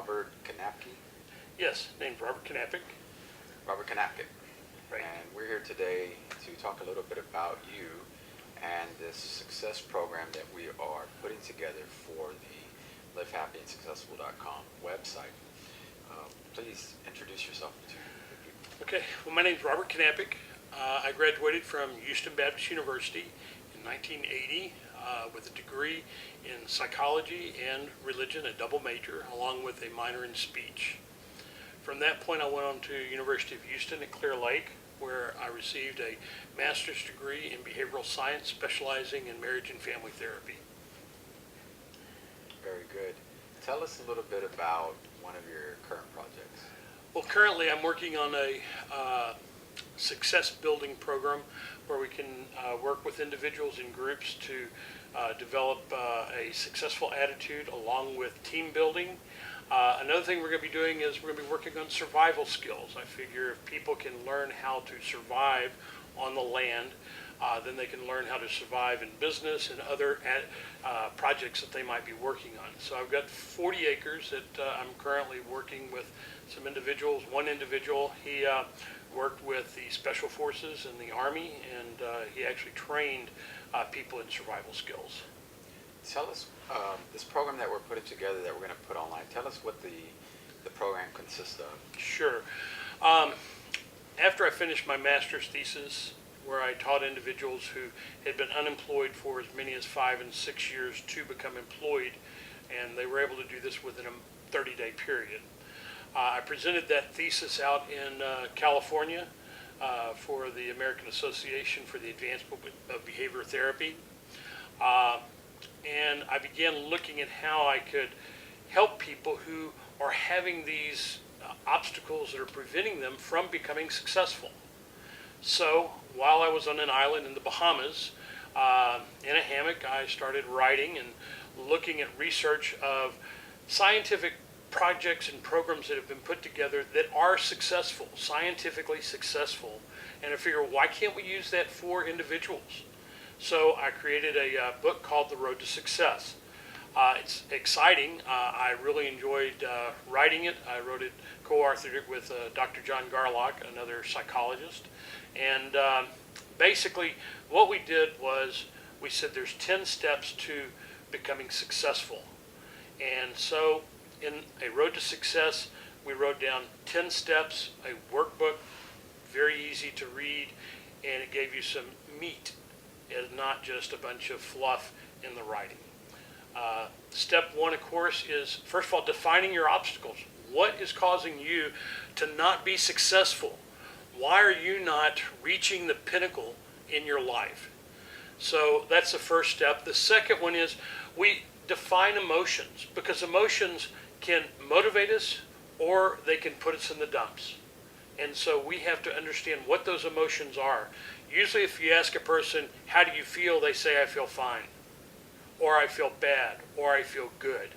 Robert Knapick. Yes, named Robert Knapick. Robert Knapick. Right. And we're here today to talk a little bit about you and this success program that we are putting together for the livehappyandsuccessful.com website. Please introduce yourself to the people. Okay, well, my name's Robert Knapick. I graduated from Houston Baptist University in 1980 with a degree in psychology and religion, a double major, along with a minor in speech. From that point, I went on to University of Houston at Clear Lake, where I received a master's degree in behavioral science, specializing in marriage and family therapy. Very good. Tell us a little bit about one of your current projects. Well, currently I'm working on a success building program where we can work with individuals and groups to develop a successful attitude along with team building. Another thing we're going to be doing is we're going to be working on survival skills. I figure if people can learn how to survive on the land, then they can learn how to survive in business and other projects that they might be working on. So I've got 40 acres that I'm currently working with some individuals. One individual, he worked with the Special Forces and the Army, and he actually trained people in survival skills. Tell us, this program that we're putting together that we're going to put online, tell us what the program consists of. Sure. After I finished my master's thesis, where I taught individuals who had been unemployed for as many as 5 and 6 years to become employed, and they were able to do this within a 30-day period. I presented that thesis out in California for the American Association for the Advancement of Behavior Therapy. And I began looking at how I could help people who are having these obstacles that are preventing them from becoming successful. So while I was on an island in the Bahamas, in a hammock, I started writing and looking at research of scientific projects and programs that have been put together that are successful, scientifically successful. And I figured, why can't we use that for individuals? So I created a book called The Road to Success. It's exciting. I really enjoyed writing it. I wrote it, co-authored it with Dr. John Garlock, another psychologist. And basically what we did was we said there's 10 steps to becoming successful. And so in A Road to Success, we wrote down 10 steps, a workbook, very easy to read, and it gave you some meat and not just a bunch of fluff in the writing. Step 1, of course, is first of all defining your obstacles. What is causing you to not be successful? Why are you not reaching the pinnacle in your life? So that's the first step. The second one is we define emotions, because emotions can motivate us or they can put us in the dumps. And so we have to understand what those emotions are. Usually if you ask a person, how do you feel? They say, I feel fine, or I feel bad, or I feel good.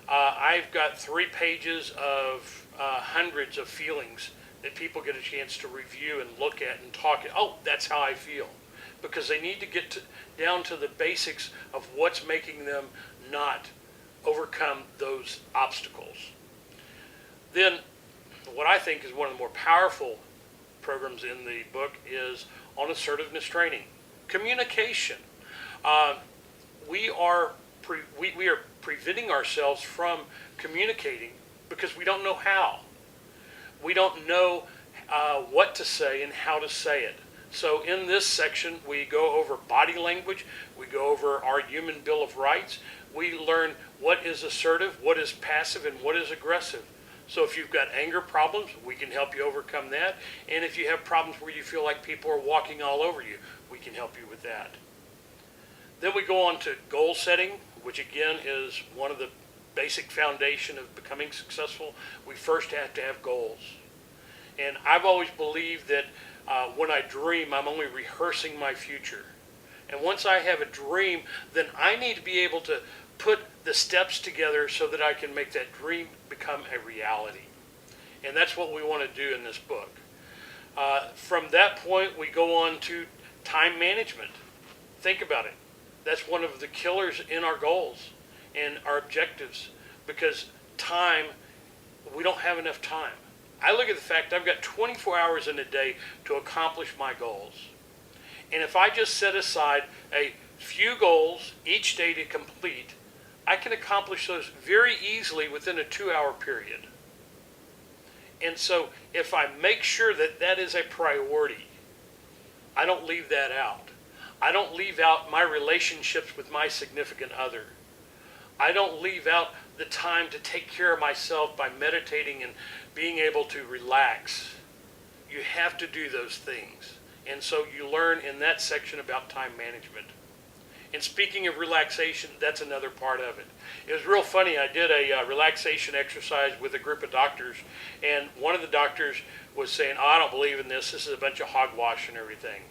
I've got 3 pages of hundreds of feelings that people get a chance to review and look at and talk. Oh, that's how I feel. Because they need to get down to the basics of what's making them not overcome those obstacles. Then what I think is one of the more powerful programs in the book is on assertiveness training. Communication. We are preventing ourselves from communicating because we don't know how. We don't know what to say and how to say it. So in this section, we go over body language, we go over our human Bill of Rights, we learn what is assertive, what is passive, and what is aggressive. So if you've got anger problems, we can help you overcome that. And if you have problems where you feel like people are walking all over you, we can help you with that. Then we go on to goal setting, which again is one of the basic foundation of becoming successful. We first have to have goals. And I've always believed that when I dream, I'm only rehearsing my future. And once I have a dream, then I need to be able to put the steps together so that I can make that dream become a reality. And that's what we want to do in this book. From that point, we go on to time management. Think about it. That's one of the killers in our goals and our objectives, because time, we don't have enough time. I look at the fact I've got 24 hours in a day to accomplish my goals. And if I just set aside a few goals each day to complete, I can accomplish those very easily within a 2-hour period. And so if I make sure that that is a priority, I don't leave that out. I don't leave out my relationships with my significant other. I don't leave out the time to take care of myself by meditating and being able to relax. You have to do those things. And so you learn in that section about time management. And speaking of relaxation, that's another part of it. It was real funny. I did a relaxation exercise with a group of doctors, and one of the doctors was saying, "Oh, I don't believe in this. This is a bunch of hogwash and everything."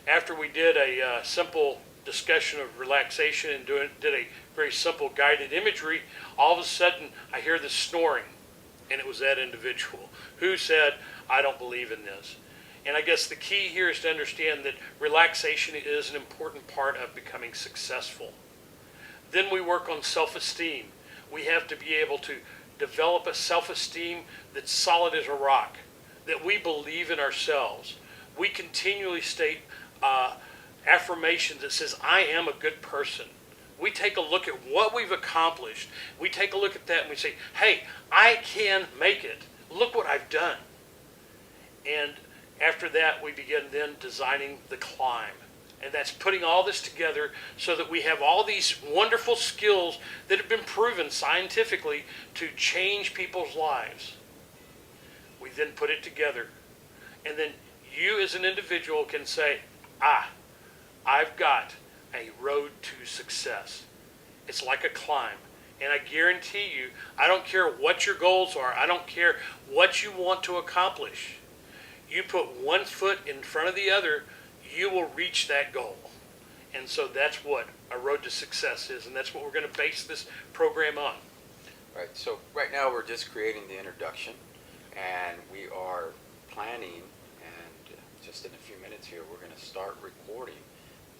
After we did a simple discussion of relaxation and did a very simple guided imagery, all of a sudden I hear this snoring, and it was that individual who said, "I don't believe in this." And I guess the key here is to understand that relaxation is an important part of becoming successful. Then we work on self-esteem. We have to be able to develop a self-esteem that's solid as a rock, that we believe in ourselves. We continually state affirmations that says, "I am a good person." We take a look at what we've accomplished. We take a look at that and we say, "Hey, I can make it. Look what I've done." And after that, we begin then designing the climb. And that's putting all this together so that we have all these wonderful skills that have been proven scientifically to change people's lives. We then put it together. And then you as an individual can say, I've got a road to success. It's like a climb. And I guarantee you, I don't care what your goals are. I don't care what you want to accomplish. You put one foot in front of the other, you will reach that goal. And so that's what a road to success is, and that's what we're going to base this program on. Right, so right now we're just creating the introduction, and we are planning, and just in a few minutes here, we're going to start recording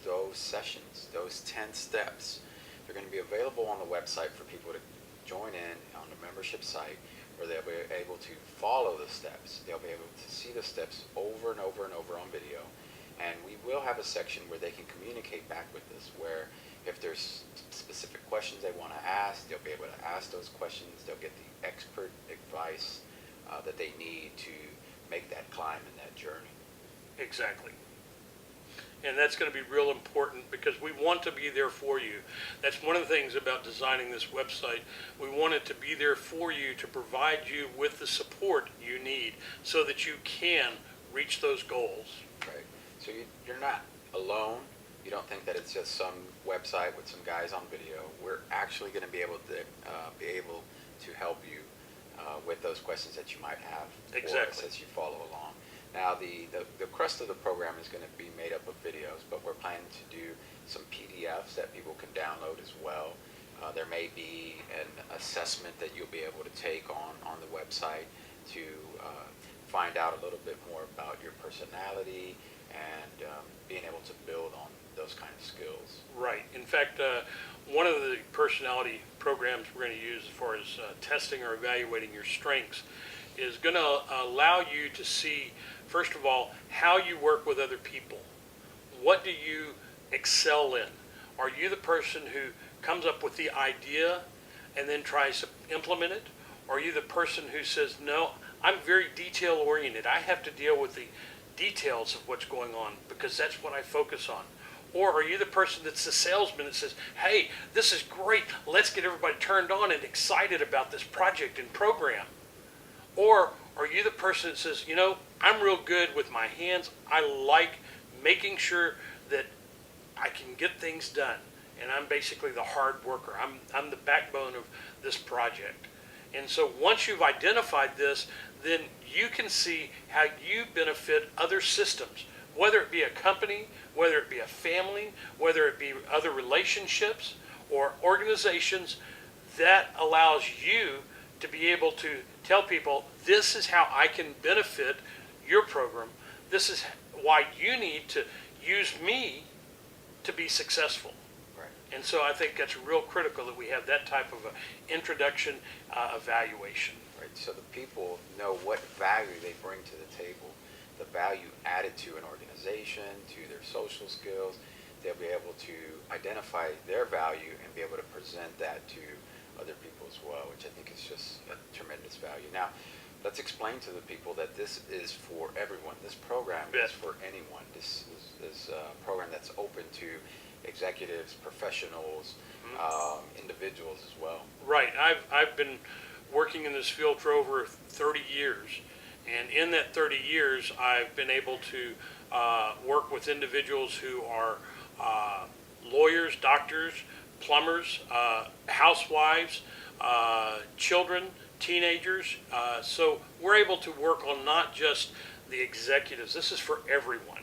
those sessions, those 10 steps. They're going to be available on the website for people to join in on the membership site, where they'll be able to follow the steps. They'll be able to see the steps over and over and over on video. And we will have a section where they can communicate back with us, where if there's specific questions they want to ask, they'll be able to ask those questions. They'll get the expert advice that they need to make that climb and that journey. Exactly. And that's going to be real important because we want to be there for you. That's one of the things about designing this website. We want it to be there for you to provide you with the support you need so that you can reach those goals. Right. So you're not alone. You don't think that it's just some website with some guys on video. We're actually going to be able to help you with those questions that you might have Exactly. as you follow along. Now, the crust of the program is going to be made up of videos, but we're planning to do some PDFs that people can download as well. There may be an assessment that you'll be able to take on the website to find out a little bit more about your personality and being able to build on those kind of skills. Right. In fact, one of the personality programs we're going to use as far as testing or evaluating your strengths is going to allow you to see, first of all, how you work with other people. What do you excel in? Are you the person who comes up with the idea and then tries to implement it? Or are you the person who says, no, I'm very detail oriented. I have to deal with the details of what's going on because that's what I focus on. Or are you the person that's the salesman that says, hey, this is great. Let's get everybody turned on and excited about this project and program. Or are you the person that says, I'm real good with my hands. I like making sure that I can get things done. And I'm basically the hard worker. I'm the backbone of this project. And so once you've identified this, then you can see how you benefit other systems, whether it be a company, whether it be a family, whether it be other relationships or organizations. That allows you to be able to tell people, this is how I can benefit your program. This is why you need to use me to be successful. Right. And so I think that's real critical that we have that type of a introduction evaluation. Right, so the people know what value they bring to the table, the value added to an organization, to their social skills. They'll be able to identify their value and be able to present that to other people as well, which I think is just a tremendous value. Now, let's explain to the people that this is for everyone. This program is for anyone. This is a program that's open to executives, professionals, individuals as well. Right. I've been working in this field for over 30 years. And in that 30 years, I've been able to work with individuals who are lawyers, doctors, plumbers, housewives, children, teenagers. So we're able to work on not just the executives. This is for everyone.